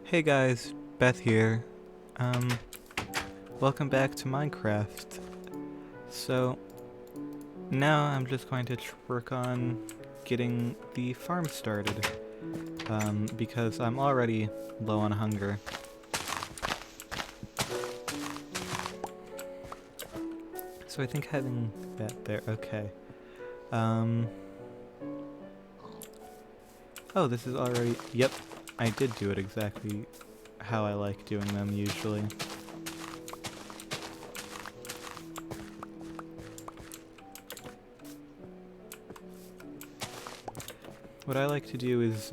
Hey guys, Beth here. Um, Welcome back to Minecraft. So, now I'm just going to work on getting the farm started. Because I'm already low on hunger. So I think having that there, okay. Um, oh, this is already, yep, I did do it exactly how I like doing them usually. What I like to do is,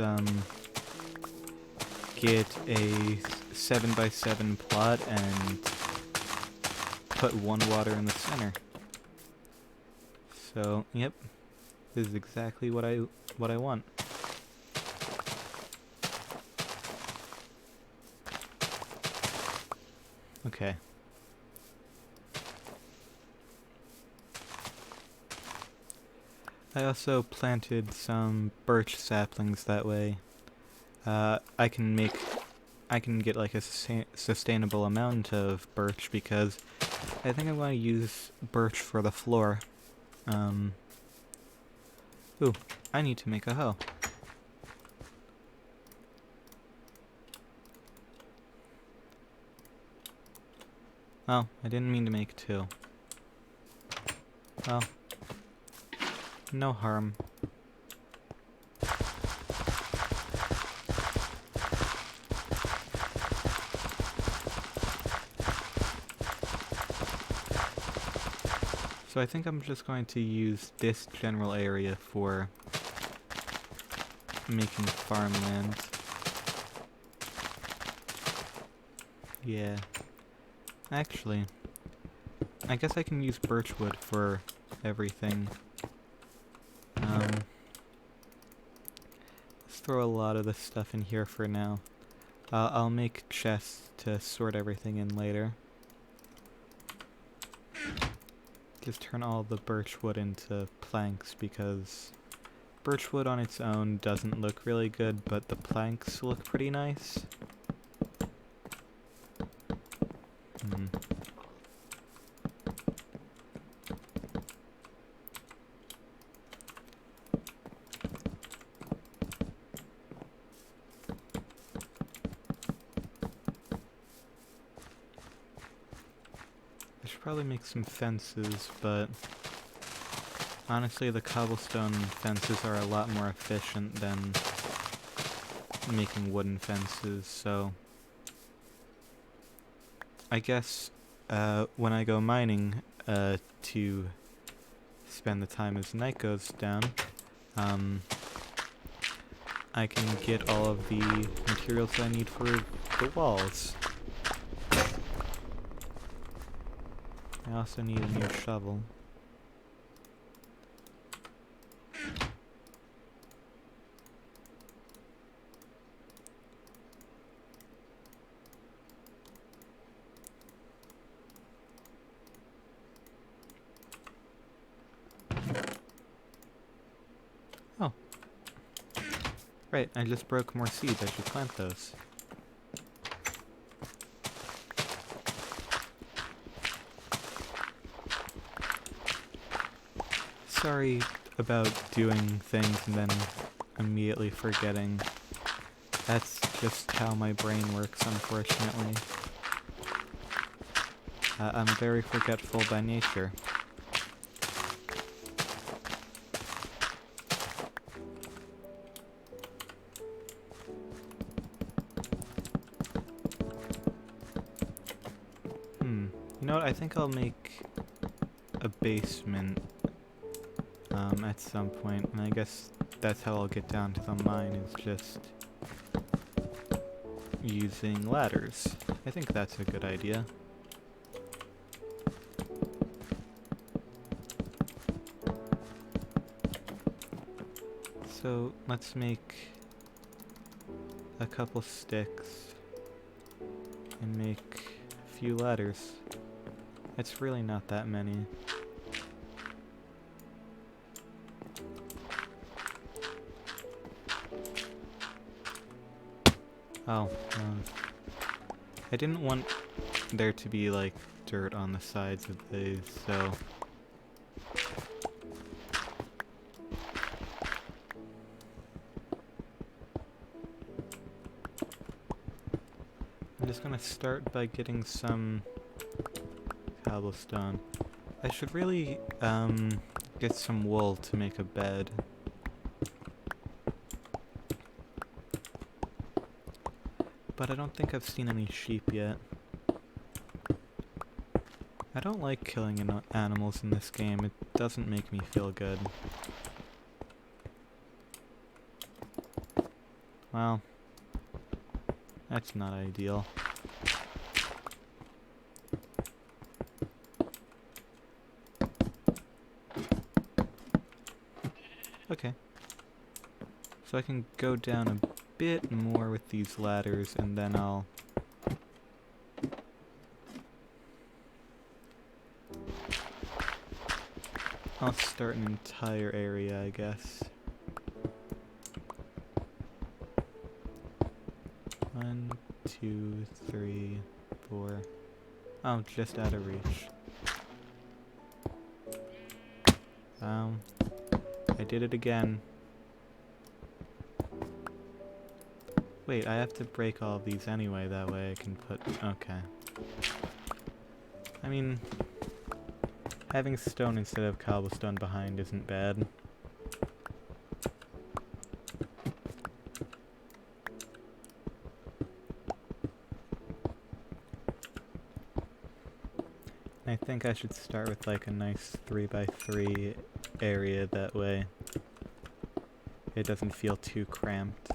get a 7x7 plot and put one water in the center. So, yep, this is exactly what I want. Okay. I also planted some birch saplings that way. I can get like a sustainable amount of birch because I think I'm going to use birch for the floor. Ooh, I need to make a hoe. Oh, I didn't mean to make two. Well, no harm. So I think I'm just going to use this general area for making farmland. Yeah. Actually, I guess I can use birchwood for everything. Let's throw a lot of this stuff in here for now. I'll make chests to sort everything in later. Just turn all the birchwood into planks because birchwood on its own doesn't look really good, but the planks look pretty nice. I should probably make some fences, but honestly the cobblestone fences are a lot more efficient than making wooden fences, so I guess when I go mining to spend the time as night goes down, I can get all of the materials I need for the walls. I also need a new shovel. Oh. Right, I just broke more seeds. I should plant those. Sorry about doing things and then immediately forgetting. That's just how my brain works, unfortunately. I'm very forgetful by nature. You know what? I think I'll make a basement at some point, and I guess that's how I'll get down to the mine, is just using ladders. I think that's a good idea. So let's make a couple sticks and make a few ladders. It's really not that many. Oh, I didn't want there to be, like, dirt on the sides of these, so... I'm just gonna start by getting some cobblestone. I should really, get some wool to make a bed. But I don't think I've seen any sheep yet. I don't like killing animals in this game. It doesn't make me feel good. Well, that's not ideal. Okay. So I can go down a bit more with these ladders, and then I'll start an entire area, I guess. 1, 2, 3, 4. Oh, just out of reach. I did it again. Wait, I have to break all of these anyway, that way I can put... Okay. I mean, having stone instead of cobblestone behind isn't bad. I think I should start with like a nice 3x3 area, that way it doesn't feel too cramped.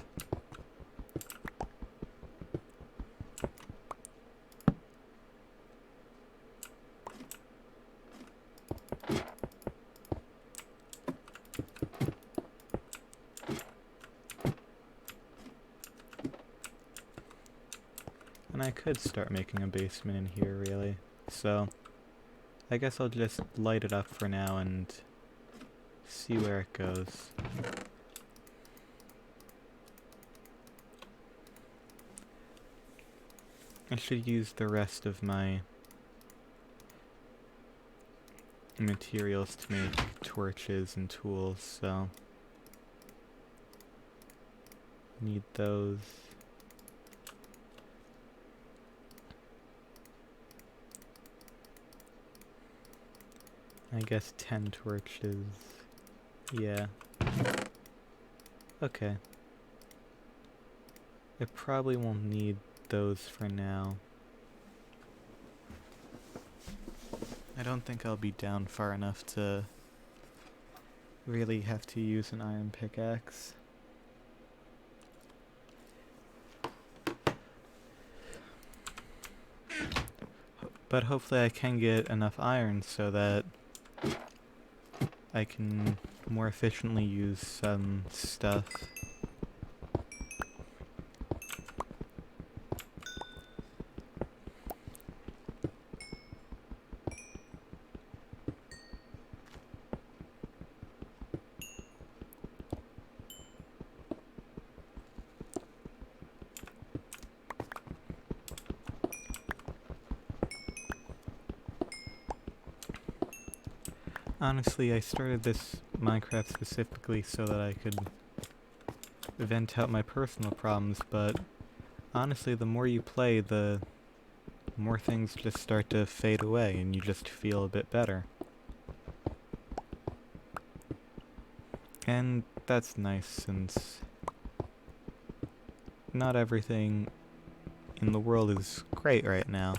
And I could start making a basement in here, really. So, I guess I'll just light it up for now and see where it goes. I should use the rest of my materials to make torches and tools, so need those. I guess 10 torches. Yeah. Okay. I probably won't need those for now. I don't think I'll be down far enough to really have to use an iron pickaxe. But hopefully I can get enough iron so that I can more efficiently use some stuff. Honestly, I started this Minecraft specifically so that I could vent out my personal problems, but honestly, the more you play, the more things just start to fade away and you just feel a bit better. And that's nice, since not everything in the world is great right now.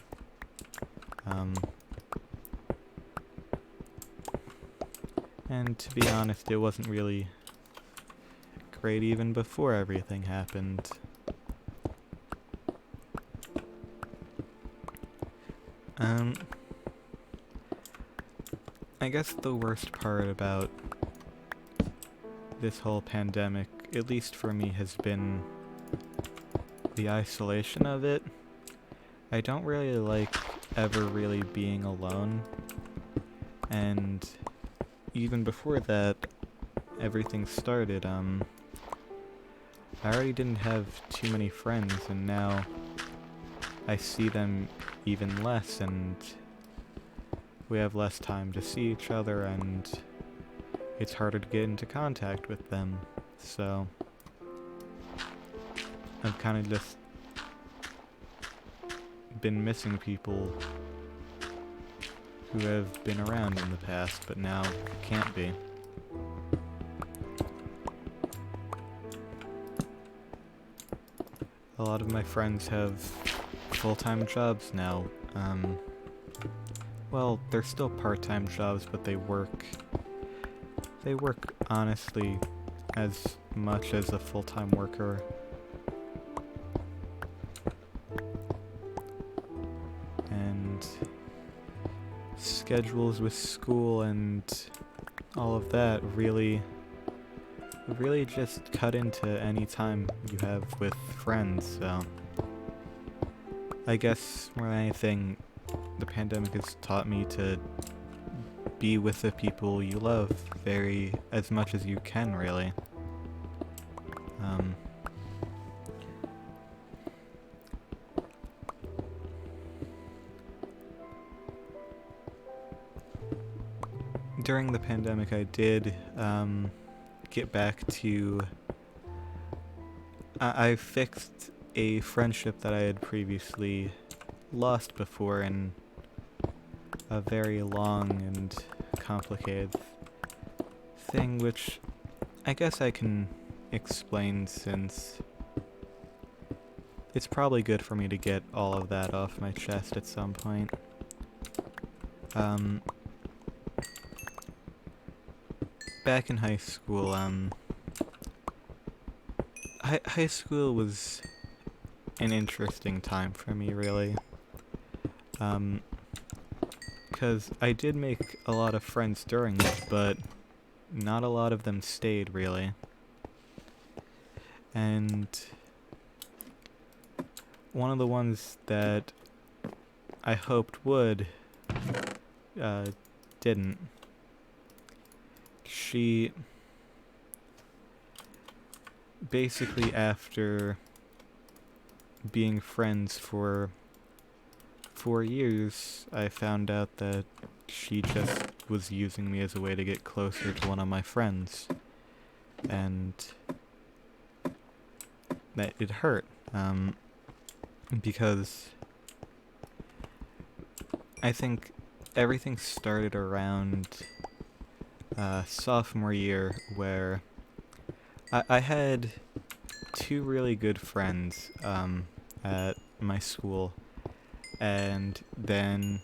And to be honest, it wasn't really great even before everything happened. I guess the worst part about this whole pandemic, at least for me, has been the isolation of it. I don't really like ever really being alone, and even before that, everything started, I already didn't have too many friends, and now I see them even less, and we have less time to see each other, and it's harder to get into contact with them. So I've kind of just been missing people who have been around in the past, but now can't be. A lot of my friends have full-time jobs now. Well, they're still part-time jobs, but they work honestly as much as a full-time worker. And schedules with school and all of that really just cut into any time you have with friends, so I guess more than anything, the pandemic has taught me to be with the people you love as much as you can, really. During the pandemic, I did get back to... I fixed a friendship that I had previously lost before in a very long and complicated thing, which I guess I can explain since it's probably good for me to get all of that off my chest at some point. Back in high school, high school was an interesting time for me, really. Because I did make a lot of friends during it, but not a lot of them stayed, really. And one of the ones that I hoped would, didn't. She basically, after being friends for 4 years, I found out that she just was using me as a way to get closer to one of my friends, and that it hurt, because I think everything started around sophomore year, where I had 2 really good friends at my school, and then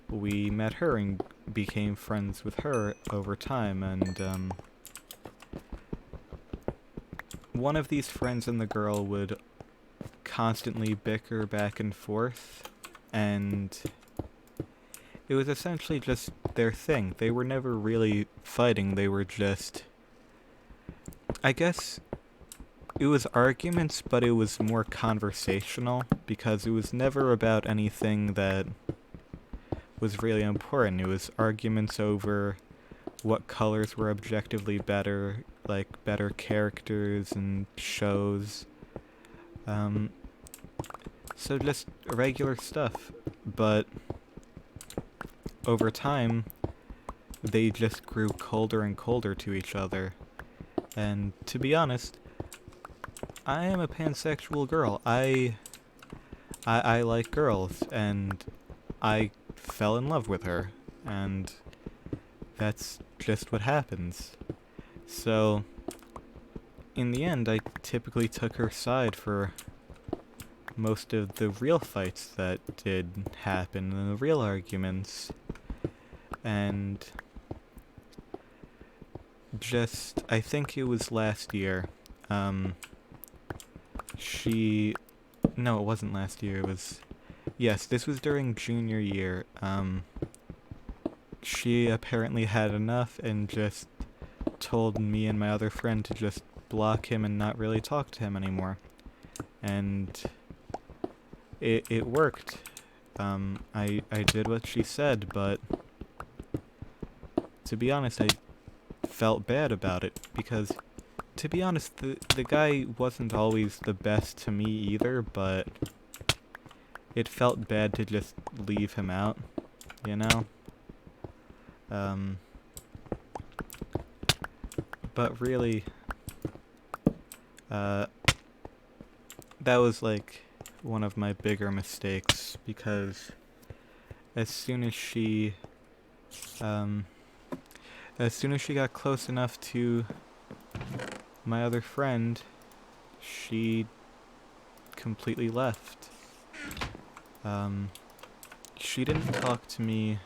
we met her and became friends with her over time, and one of these friends and the girl would constantly bicker back and forth, and it was essentially just their thing. They were never really fighting, they were just... I guess it was arguments, but it was more conversational, because it was never about anything that was really important. It was arguments over what colors were objectively better, like better characters and shows. So just regular stuff, but over time, they just grew colder and colder to each other. And to be honest, I am a pansexual girl. I like girls, and I fell in love with her, and that's just what happens. So, in the end, I typically took her side for most of the real fights that did happen, and the real arguments, and just, I think it was last year, no, it wasn't last year, it was, yes, this was during junior year. She apparently had enough and just told me and my other friend to just block him and not really talk to him anymore. And it worked. I did what she said, but to be honest, I felt bad about it, because to be honest, the guy wasn't always the best to me either, but it felt bad to just leave him out, you know? Um, but really, that was like one of my bigger mistakes, because as soon as she, um, as soon as she got close enough to my other friend, she completely left. She didn't talk to me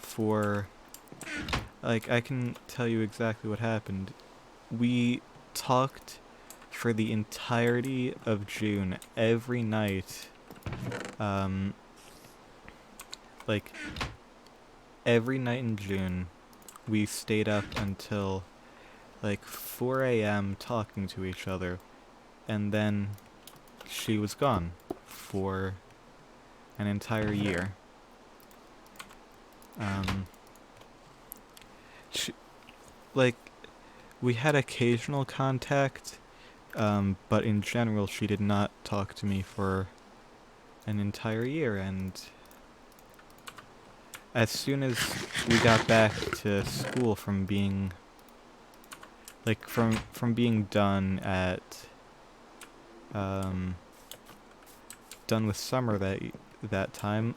for, like, I can tell you exactly what happened. We talked for the entirety of June, every night. Like, every night in June, we stayed up until, like, 4 a.m. talking to each other, and then she was gone for an entire year. She, like, we had occasional contact, but in general, she did not talk to me for an entire year, and as soon as we got back to school from being, like, from being done with summer that time,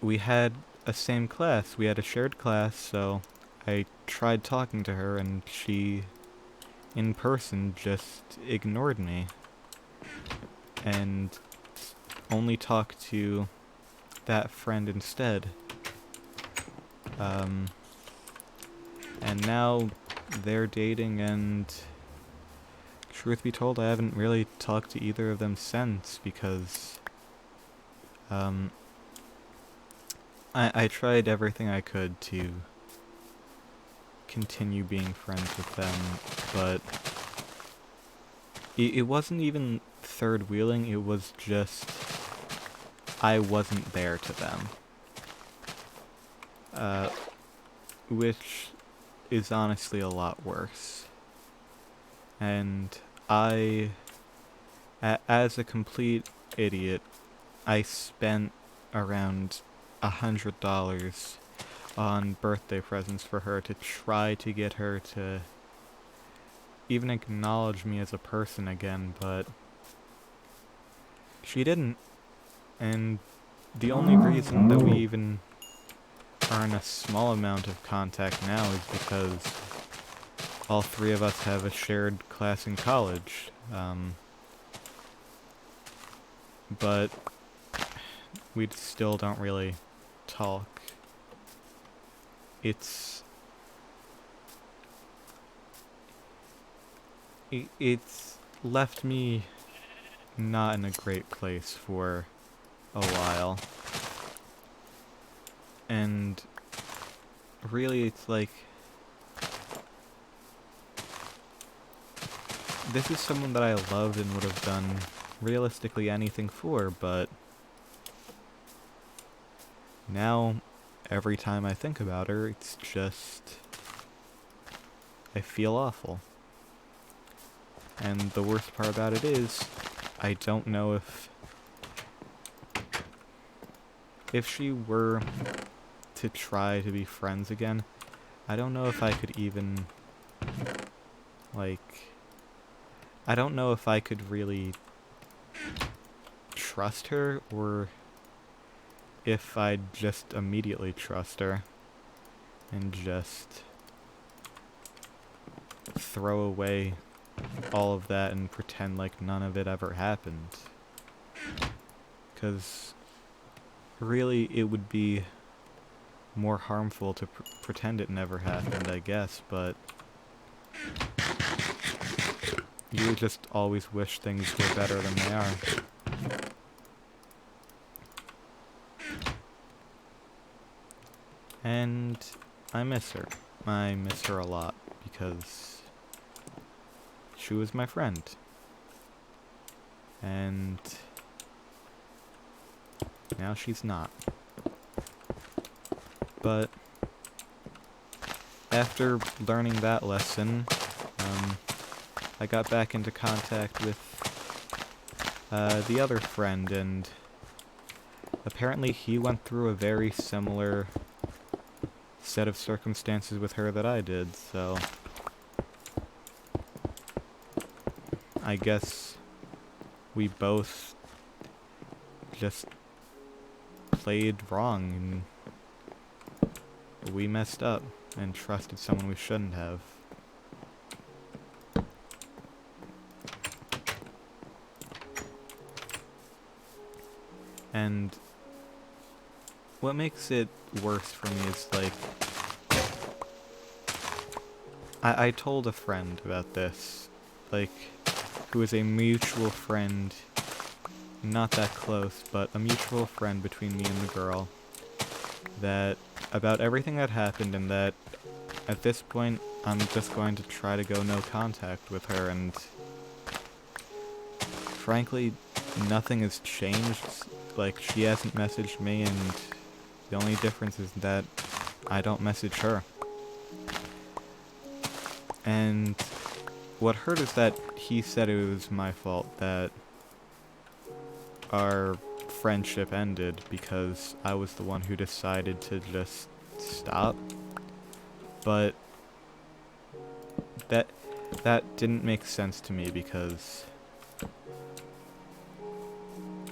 we had a same class, we had a shared class, so I tried talking to her, and she, in person, just ignored me, and only talked to that friend instead. And now they're dating, and truth be told, I haven't really talked to either of them since, because I tried everything I could to continue being friends with them, but it wasn't even third wheeling, it was just I wasn't there to them. Which is honestly a lot worse. And as a complete idiot, I spent around $100 on birthday presents for her to try to get her to even acknowledge me as a person again, but she didn't. And the only reason that we even are in a small amount of contact now is because all three of us have a shared class in college. But we still don't really talk. It's left me not in a great place for a while. And really, it's like, this is someone that I loved and would have done realistically anything for, but now, every time I think about her, it's just, I feel awful. And the worst part about it is, I don't know if she were to try to be friends again, I don't know if I could even, like, I don't know if I could really trust her, or if I'd just immediately trust her and just throw away all of that and pretend like none of it ever happened. 'Cause really, it would be more harmful to pretend it never happened, I guess, but you would just always wish things were better than they are. And I miss her. I miss her a lot, because she was my friend. And now she's not. But after learning that lesson, I got back into contact with the other friend, and apparently he went through a very similar set of circumstances with her that I did, so I guess we both just played wrong, and we messed up and trusted someone we shouldn't have. And what makes it worse for me is, like, I told a friend about this, like, who is a mutual friend, not that close, but a mutual friend between me and the girl, that about everything that happened, and that at this point I'm just going to try to go no contact with her, and frankly, nothing has changed. Like, she hasn't messaged me, and the only difference is that I don't message her. And what hurt is that he said it was my fault that our friendship ended because I was the one who decided to just stop. But that didn't make sense to me because,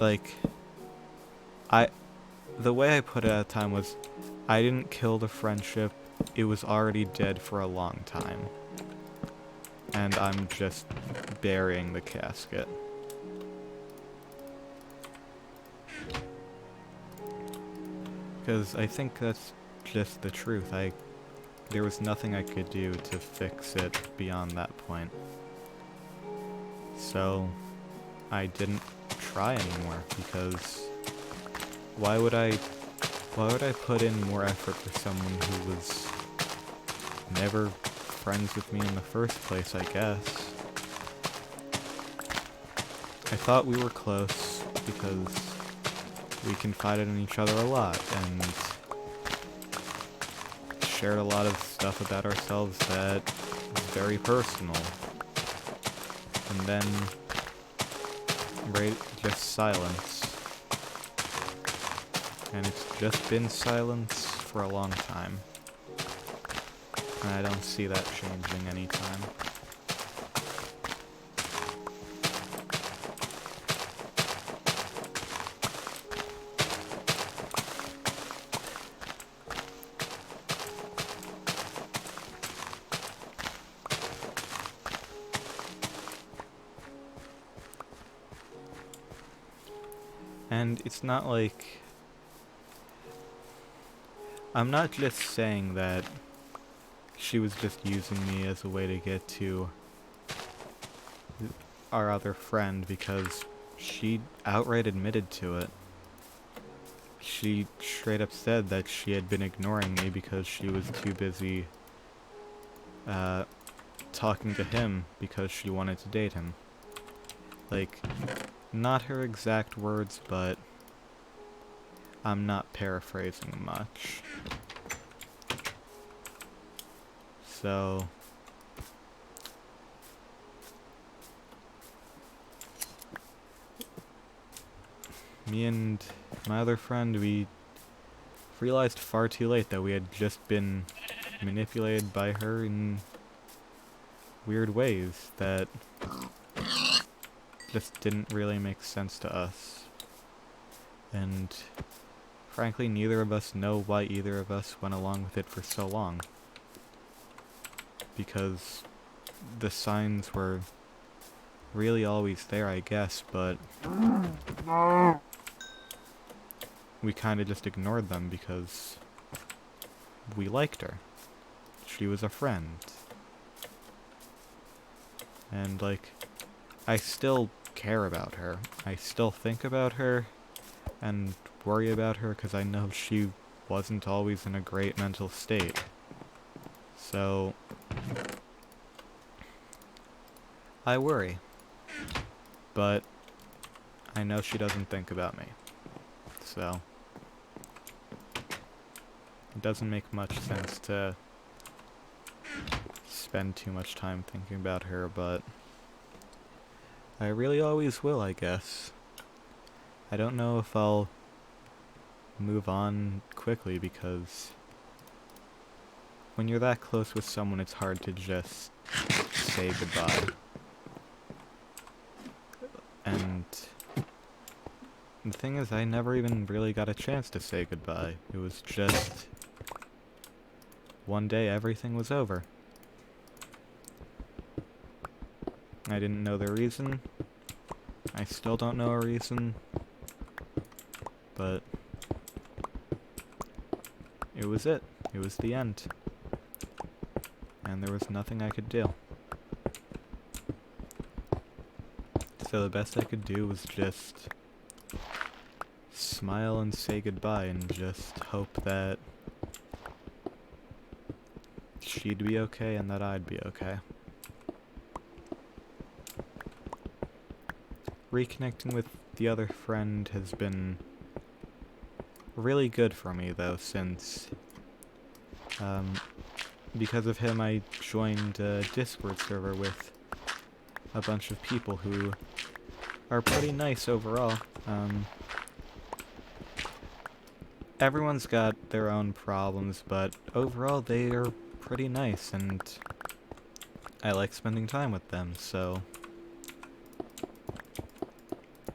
like, the way I put it at the time was, I didn't kill the friendship, it was already dead for a long time. And I'm just burying the casket. Because I think that's just the truth. There was nothing I could do to fix it beyond that point. So I didn't try anymore, because why would I put in more effort for someone who was never friends with me in the first place, I guess. I thought we were close because we confided in each other a lot and shared a lot of stuff about ourselves that was very personal. And then, just silence. And it's just been silence for a long time. And I don't see that changing anytime. And it's not like... I'm not just saying that she was just using me as a way to get to our other friend, because she outright admitted to it. She straight up said that she had been ignoring me because she was too busy talking to him because she wanted to date him. Like, not her exact words, but I'm not paraphrasing much. So me and my other friend, we realized far too late that we had just been manipulated by her in weird ways that just didn't really make sense to us. And frankly, neither of us know why either of us went along with it for so long. Because the signs were really always there, I guess, but we kind of just ignored them because we liked her. She was a friend. And, like, I still care about her. I still think about her and worry about her because I know she wasn't always in a great mental state. So I worry. But I know she doesn't think about me. So it doesn't make much sense to spend too much time thinking about her, but I really always will, I guess. I don't know if I'll move on quickly, because when you're that close with someone, it's hard to just say goodbye. And the thing is, I never even really got a chance to say goodbye. It was just one day everything was over. I didn't know the reason. I still don't know a reason. But it was it. It was the end. And there was nothing I could do. So the best I could do was just smile and say goodbye and just hope that she'd be okay and that I'd be okay. Reconnecting with the other friend has been really good for me, though, since because of him I joined a Discord server with a bunch of people who are pretty nice overall. Everyone's got their own problems, but overall they are pretty nice, and I like spending time with them, so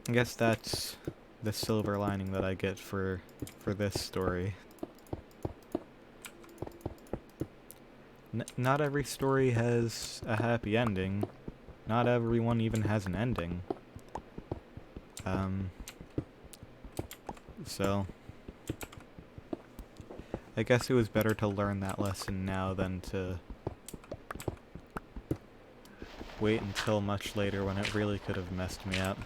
I guess that's the silver lining that I get for this story. Not every story has a happy ending. Not everyone even has an ending. So I guess it was better to learn that lesson now than to wait until much later when it really could have messed me up.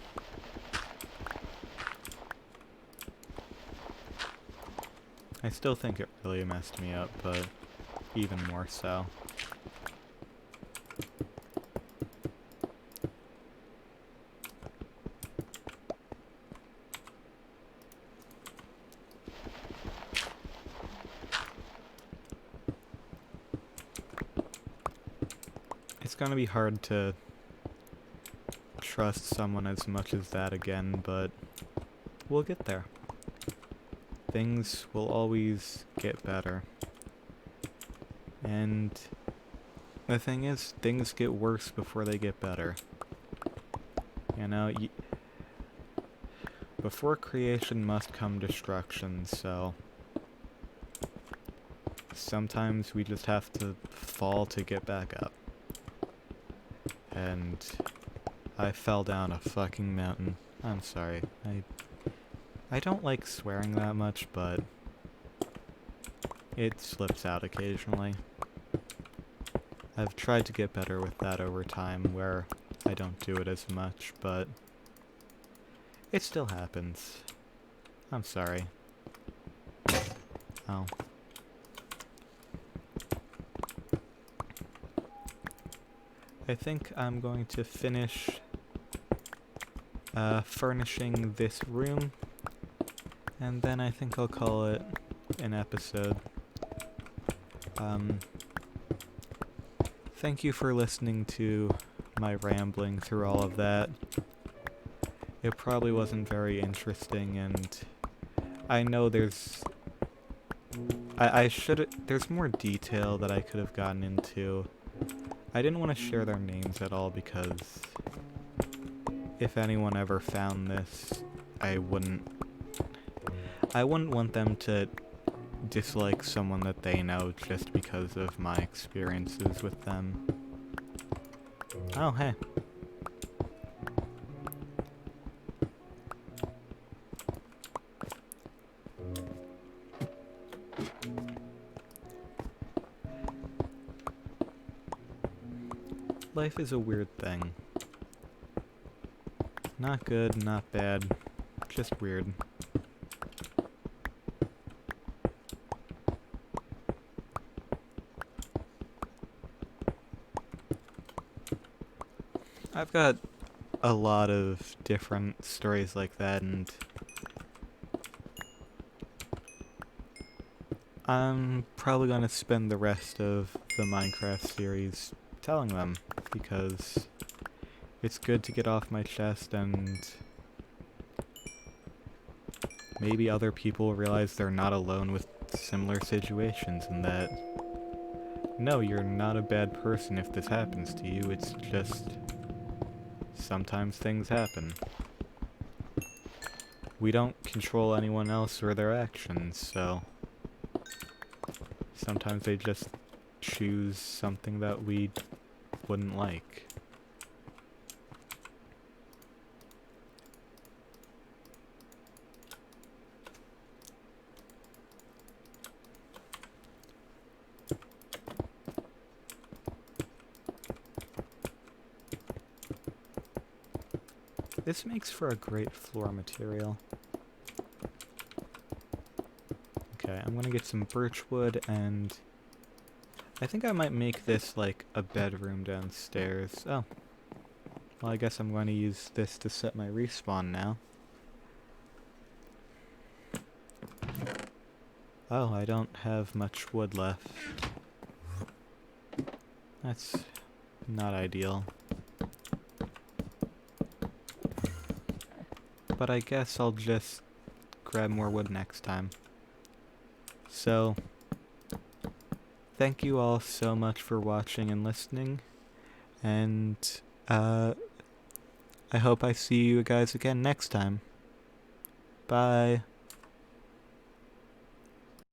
I still think it really messed me up, but even more so. It's gonna be hard to trust someone as much as that again, but we'll get there. Things will always get better. And the thing is, things get worse before they get better. You know, before creation must come destruction, so sometimes we just have to fall to get back up. And I fell down a fucking mountain. I'm sorry. I don't like swearing that much, but it slips out occasionally. I've tried to get better with that over time, where I don't do it as much, but it still happens. I'm sorry. Oh. I think I'm going to finish furnishing this room, and then I think I'll call it an episode. Thank you for listening to my rambling through all of that. It probably wasn't very interesting, and I know there's there's more detail that I could have gotten into. I didn't want to share their names at all, because if anyone ever found this, I wouldn't want them to dislike someone that they know just because of my experiences with them. Oh, hey. Life is a weird thing. Not good, not bad, just weird. I've got a lot of different stories like that, and I'm probably gonna spend the rest of the Minecraft series telling them, because it's good to get off my chest and maybe other people realize they're not alone with similar situations and that, no, you're not a bad person if this happens to you, it's just sometimes things happen. We don't control anyone else or their actions, so sometimes they just choose something that we wouldn't like. This makes for a great floor material. Okay, I'm gonna get some birch wood, and I think I might make this like a bedroom downstairs. Oh. Well, I guess I'm going to use this to set my respawn now. Oh, I don't have much wood left. That's not ideal. But I guess I'll just grab more wood next time. So, thank you all so much for watching and listening, and I hope I see you guys again next time. Bye.